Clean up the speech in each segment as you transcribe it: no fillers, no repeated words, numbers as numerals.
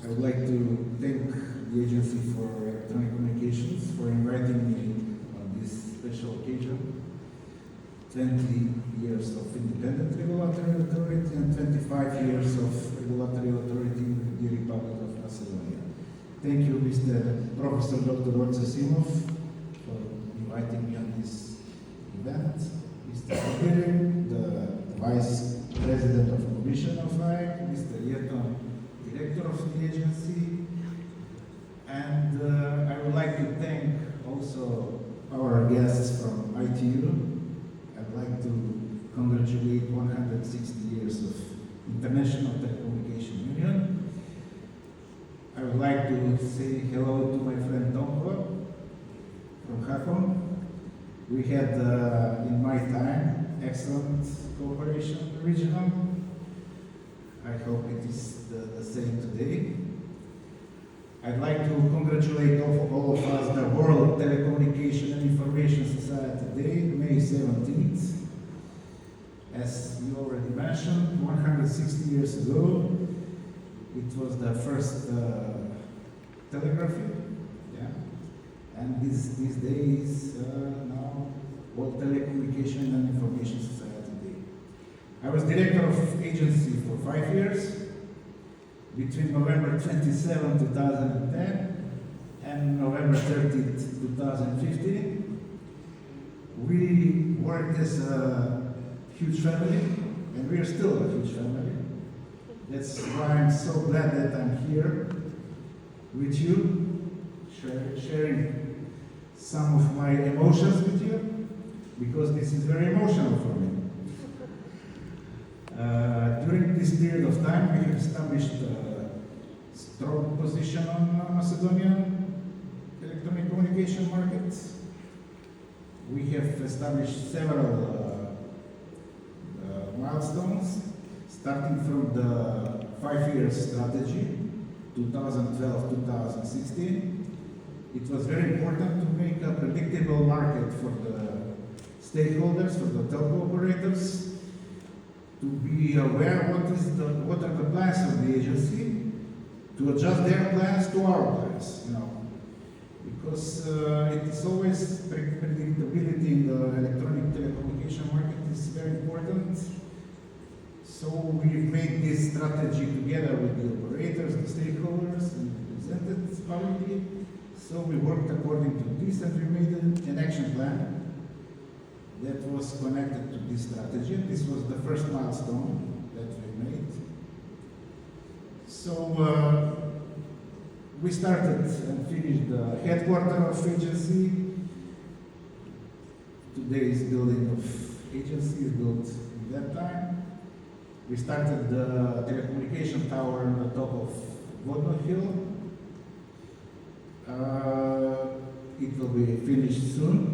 I would like to thank the Agency for Electronic Communications for inviting me on this special occasion. 20 years of independent regulatory authority and 25 years of regulatory authority in the Republic of Macedonia. Thank you, Mr. Professor Dr. Ordanoski, for inviting me on this event. Mr. Sakiri, the Vice President of Commission of AEC, Mr. Yeton, Director of the agency, and I would like to thank also our guests from ITU. I'd like to congratulate 160 years of International Telecommunication Union. I would like to say hello to my friend Tonko from Hakon. We had, in my time, excellent cooperation regional. I hope it is the same today. I'd like to congratulate all of us, the World Telecommunication and Information Society Day, May 17th. As you already mentioned, 160 years ago, it was the first telegraphy, yeah. And these days, now, World Telecommunication and Information Society Day. I was director of agency for 5 years, between November 27, 2010 and November 30, 2015. We worked as a huge family, and we are still a huge family. That's why I'm so glad that I'm here with you, sharing some of my emotions with you, because this is very emotional for me. During this period of time, we have established a strong position on Macedonian electronic communication market. We have established several milestones, starting from the 5-year strategy, 2012-2016. It was very important to make a predictable market for the stakeholders, for the telco operators, to be aware what are the plans of the agency, to adjust their plans to our plans, because it is always predictability in the electronic telecommunication market is very important. So we've made this strategy together with the operators, the stakeholders, and presented it publicly. So we worked according to this, and we made an action plan that was connected to this strategy. This was the first milestone that we made. So we started and finished the headquarters of agency. Today's building of agency is built in that time. We started the telecommunication tower on the top of Vodno Hill. It will be finished soon.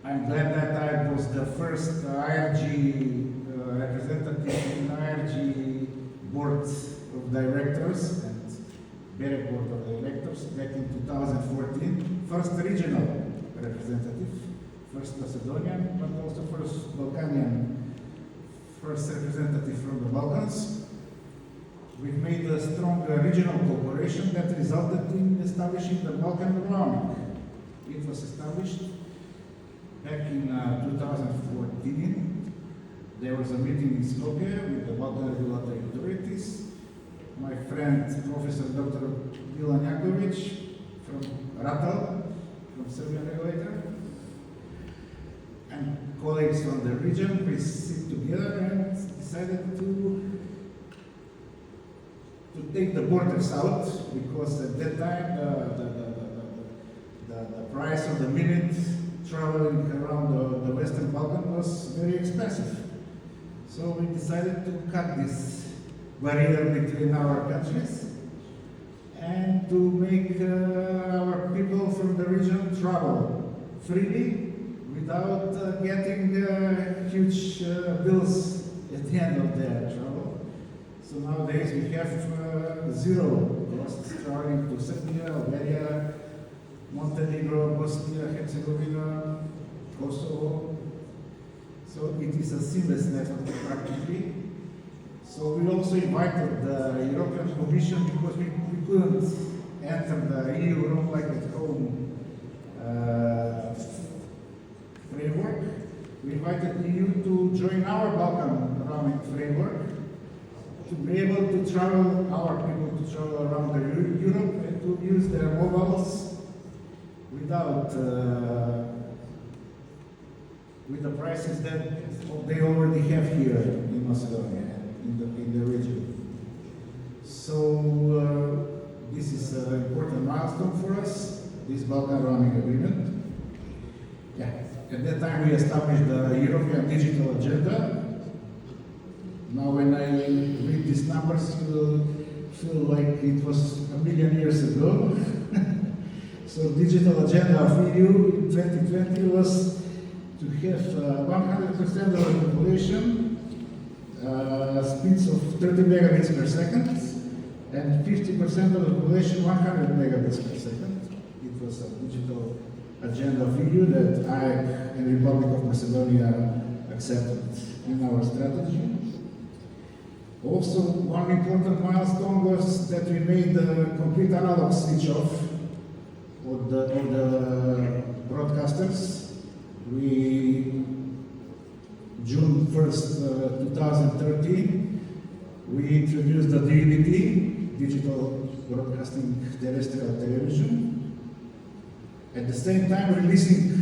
I'm glad that I was the first IRG representative in IRG board of directors and BEREC board of directors back in 2014. First regional representative, first Macedonian, but also first Balkanian, first representative from the Balkans. We've made a strong regional cooperation that resulted in establishing the Balkan roaming. It was established back in 2014. There was a meeting in Skopje with the Balkan regulatory authorities. My friend, Professor Dr. Milan Jakovic from RATEL, from Serbian regulator, and colleagues from the region, we sit together and decided to take the borders out, because at that time the price of the minute traveling around the Western Balkan was very expensive. So we decided to cut this barrier between our countries and to make our people from the region travel freely without getting huge bills at the end of their travel. So nowadays we have zero costs traveling to Serbia, Albania, Montenegro, Bosnia, Herzegovina, Kosovo. So it is a seamless network practically. So we also invited the European Commission because we couldn't enter the EU roam like at home framework. We invited the EU to join our Balkan roaming framework to be able to travel, our people to travel around Europe and to use their mobiles without with the prices that they already have here in Macedonia, in the region. So this is an important milestone for us, this Balkan roaming agreement. Yeah. At that time we established the European Digital Agenda. Now when I read these numbers, you feel like it was a million years ago. So Digital Agenda of EU in 2020 was to have 100% of the population speeds of 30 megabits per second and 50% of the population 100 megabits per second. It was a digital agenda of EU that I and Republic of Macedonia accepted in our strategy. Also, one important milestone was that we made the complete analog switch off of the broadcasters. June 1st, 2013, we introduced the DVB, Digital Broadcasting Terrestrial Television. At the same time, releasing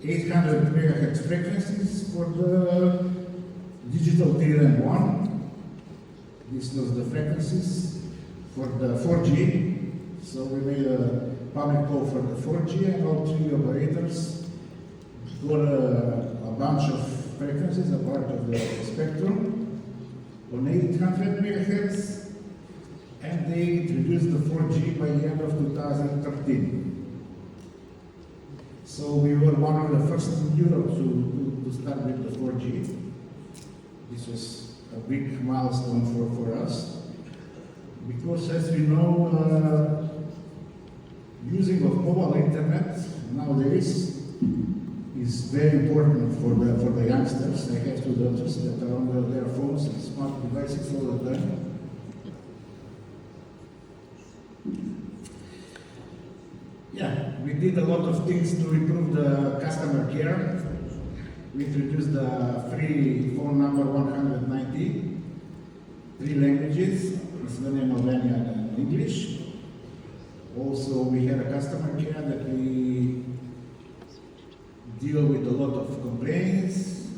800 megahertz frequencies for the digital TRN1. This was the frequencies for the 4G. So we made a public call for the 4G and all three operators got a bunch of frequencies, a part of the spectrum on 800 megahertz, and they introduced the 4G by the end of 2013. So we were one of the first in Europe to start with the 4G. This was a big milestone for us, because as we know, using of mobile internet nowadays is very important for the youngsters. I have two daughters that are on their phones and smart devices all the time. Yeah, we did a lot of things to improve the customer care. We introduced the free phone number 190, 3 languages, Macedonian, Albanian, and English. Also, we had a customer care that we deal with a lot of complaints.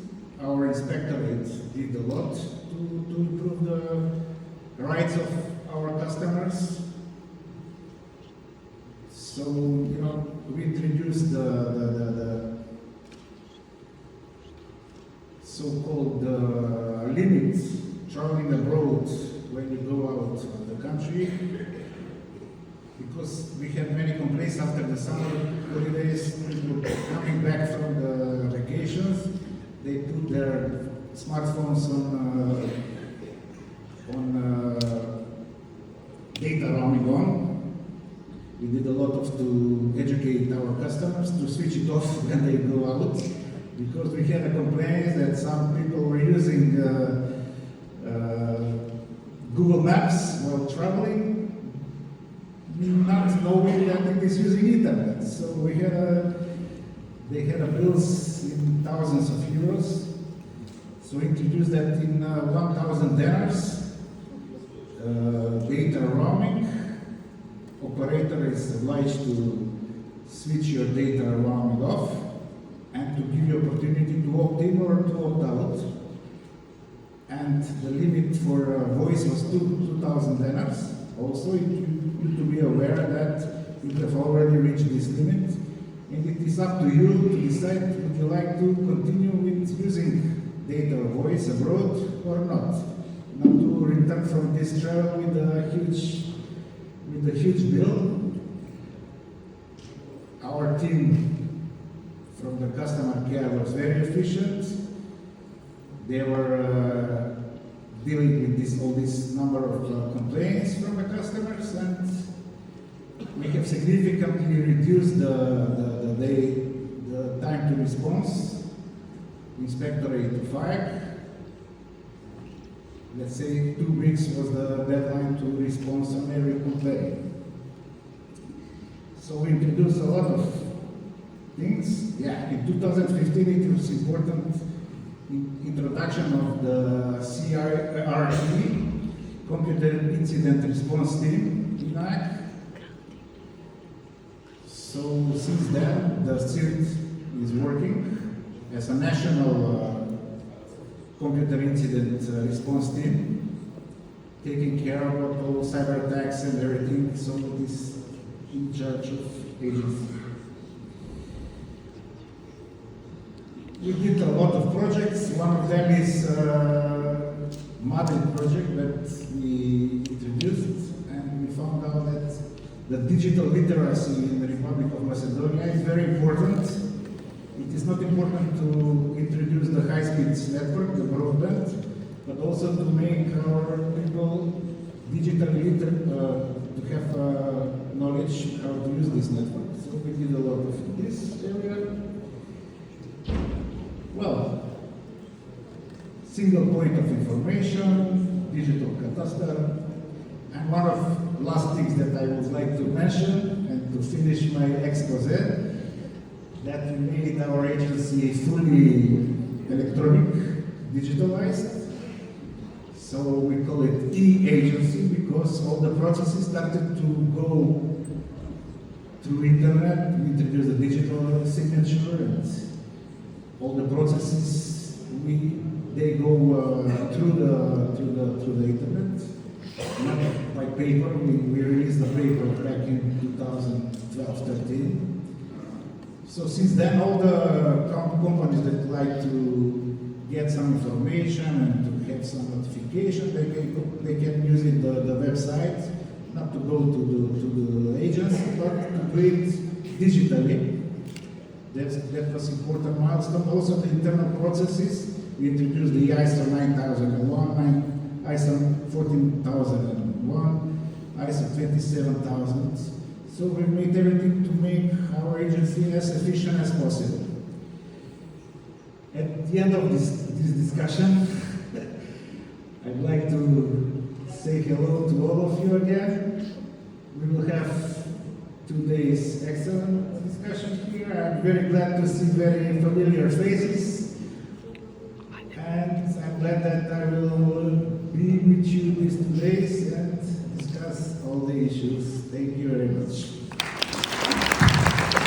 Our inspectorate did a lot to improve the rights of our customers. So, you know, we introduced the so-called limits traveling abroad when you go out of the country, because we had many complaints after the summer holidays. People coming back from the vacations, they put their smartphones on data roaming on. We did a lot to educate our customers to switch it off when they go out, because we had a complaint that some people were using Google Maps while traveling, not knowing that it is using internet. So we had they had bills in thousands of euros. So we introduced that in 1,000 dinars, data roaming. Operator is obliged to switch your data roaming off and to give you opportunity to opt in or to opt out. And the limit for voice was 2,000 dinars. Also, you need to be aware that you have already reached this limit, and it is up to you to decide would you like to continue with using data or voice abroad or not. Not to return from this travel with a huge bill. Our team from the customer care was very efficient. They were dealing with all this number of complaints from the customers, and we have significantly reduced the time to response, inspectorate to 5. let's say 2 weeks was the deadline to respond on every complaint. So we introduced a lot of things. Yeah, in 2015 it was important introduction of the CRE, Computer Incident Response Team in IAC. So since then, the CIRT is working as a national computer incident response team, taking care of all cyber attacks and everything. So it is in charge of agency. We did a lot of projects. One of them is Madrid project that we introduced, and we found out that the digital literacy in the Republic of Macedonia is very important. It is not important to introduce the high-speed network, the broadband, but also to make our people digitally literate, to have knowledge how to use this network. So we did a lot of this area. Well, single point of information, digital catastrophe, and one of the last things that I would like to mention and to finish my expose, that we made our agency fully electronic, digitalized. So we call it e-agency because all the processes started to go through internet. We introduced the digital signature and all the processes they go through the internet, not by paper. We released the paper back in 2012-13. So since then, all the companies that like to get some information and to have some notification, they can use it the website, not to go to the agency, but to do it digitally. That was important milestone. Also the internal processes, we introduced the ISO 9001, ISO 14001, ISO 27000. So we made everything to make our agency as efficient as possible. At the end of this discussion, I'd like to say hello to all of you again. We will have 2 days excellent discussion here. I'm very glad to see very familiar faces. And I'm glad that I will be with you these 2 days and discuss all the issues. Thank you very much.